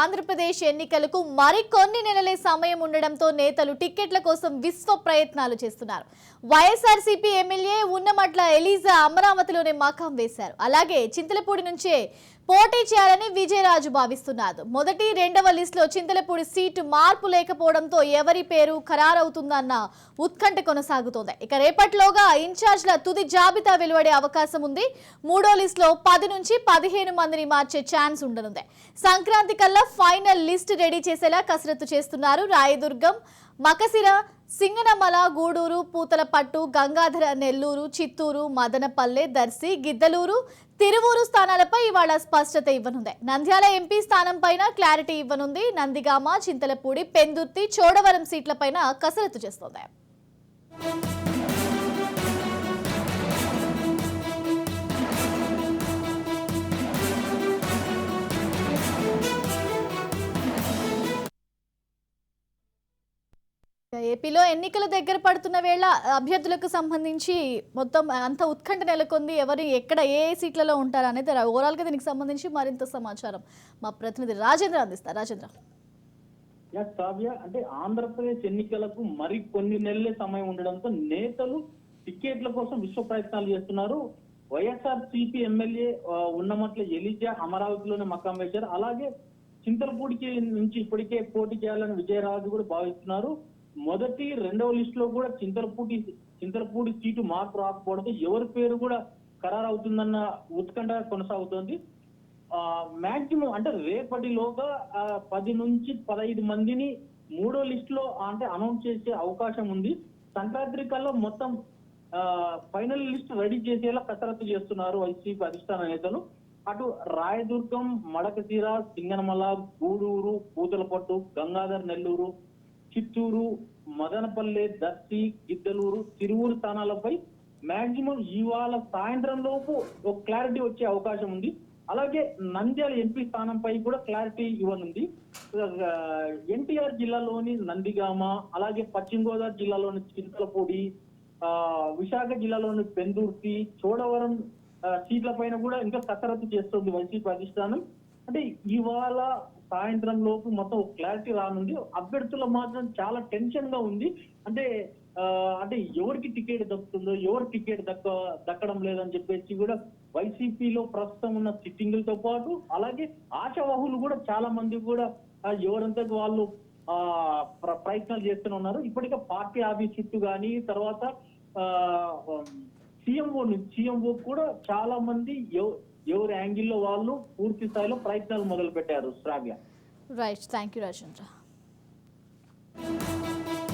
ఆంధ్రప్రదేశ్ ఎన్నికలకు మరికొన్ని నెలలే సమయం ఉండడంతో నేతలు టికెట్ల కోసం విశ్వ ప్రయత్నాలు చేస్తున్నారు. వైఎస్ఆర్సీపీ ఎమ్మెల్యే ఉన్నమట్ల ఎలీజా అమరావతిలోనే మకాం వేశారు. అలాగే చింతలపూడి నుంచే పోటీ చేయాలని విజయరాజు భావిస్తున్నారు. మొదటి రెండవ లిస్టులో చింతలపూడి సీటు మార్పు లేకపోవడంతో ఎవరి పేరు ఖరారవుతుందన్న ఉత్కంఠ కొనసాగుతోంది. ఇక రేపటిలోగా ఇన్ఛార్జ్ల తుది జాబితా వెలువడే అవకాశం ఉంది. మూడో లిస్టులో 10 నుంచి 15 మందిని మార్చే ఛాన్స్ ఉండనుంది. సంక్రాంతి కల్లా ఫైనల్ లిస్ట్ రెడీ చేసేలా కసరత్తు చేస్తున్నారు. రాయదుర్గం, మకసిర, సింగనమల, గూడూరు, పూతలపట్టు, గంగాధర, నెల్లూరు, చిత్తూరు, మదనపల్లె, దర్శి, గిద్దలూరు, తిరువూరు స్థానాలపై ఇవాళ స్పష్టత ఇవ్వనుంది. నంద్యాల ఎంపీ స్థానం పైన క్లారిటీ ఇవ్వనుంది. నందిగామ, చింతలపూడి, పెందుర్తి, చోడవరం సీట్లపైన కసరత్తు చేస్తోంది. ఏపీలో ఎన్నికలు దగ్గర పడుతున్న వేళ అభ్యర్థులకు సంబంధించి మొత్తం అంత ఉత్కంఠ నెలకొంది. ఎవరు ఎక్కడ ఏ సీట్లలో ఉంటారు అనేది ఓవరాల్ గా దీనికి సంబంధించి మరింత సమాచారం మా ప్రతినిధి రాజేంద్ర అందిస్తారు. రాజేంద్ర, అంటే ఆంధ్రప్రదేశ్ ఎన్నికలకు మరి కొన్ని నెలలే సమయం ఉండడంతో నేతలు టికెట్ల కోసం విశ్వ ప్రయత్నాలు చేస్తున్నారు. వైఎస్ఆర్సీపీ ఎమ్మెల్యే ఉన్నమట్ల ఎలీజా అమరావతిలోనే మకాం వేశారు. అలాగే చింతలపూడికి నుంచి ఇప్పటికే పోటీ చేయాలని విజయరాజు కూడా భావిస్తున్నారు. మొదటి రెండవ లిస్ట్ లో కూడా చింతలపూడి సీటు మార్పు రాకపోవడంతో ఎవరి పేరు కూడా ఖరారు అవుతుందన్న ఉత్కంఠ కొనసాగుతోంది. మాక్సిమం అంటే రేపటిలోగా 10 నుంచి 15 మందిని మూడో లిస్ట్ లో అంటే అనౌన్స్ చేసే అవకాశం ఉంది. సంక్రాంతి కల్లా మొత్తం ఫైనల్ లిస్ట్ రెడీ చేసేలా కసరత్తు చేస్తున్నారు వైసీపీ అధిష్టాన నేతలు. అటు రాయదుర్గం, మడకతీర, సింగనమల, గూడూరు, పూతలపట్టు, గంగాధర్, నెల్లూరు, చిత్తూరు, మదనపల్లె, దర్శి, గిద్దలూరు, తిరువూరు స్థానాలపై మాక్సిమం ఇవాళ సాయంత్రం లోపు ఒక క్లారిటీ వచ్చే అవకాశం ఉంది. అలాగే నంద్యాల ఎంపీ స్థానంపై కూడా క్లారిటీ ఇవ్వనుంది. ఎన్టీఆర్ జిల్లాలోని నందిగామ, అలాగే పశ్చిమ గోదావరి జిల్లాలోని చింతలపూడి, విశాఖ జిల్లాలోని పెందుర్తి, చోడవరం సీట్ల పైన కూడా ఇంకా కసరత్తు చేస్తుంది వైసీపీ అధిష్టానం. అంటే ఇవాళ సాయంత్రం లోపు మొత్తం క్లారిటీ రానుంది. అభ్యర్థుల మాత్రం చాలా టెన్షన్ గా ఉంది. అంటే ఎవరికి టికెట్ దక్కుతుందో, ఎవరు టికెట్ దక్కడం లేదని చెప్పేసి కూడా వైసీపీలో ప్రస్తుతం ఉన్న సిట్టింగులతో పాటు అలాగే ఆశావాహులు కూడా చాలా మంది కూడా ఎవరంతా వాళ్ళు ప్రయత్నాలు చేస్తూనే ఉన్నారు. ఇప్పటికే పార్టీ ఆఫీస్ చుట్టూ కానీ తర్వాత సీఎంఓ కూడా చాలా మంది ఎవరి యాంగిల్లో వాళ్ళు పూర్తి స్థాయిలో ప్రయత్నాలు మొదలు పెట్టారు. శ్రావ్య, రైట్, థ్యాంక్ యూ రాజేంద్ర.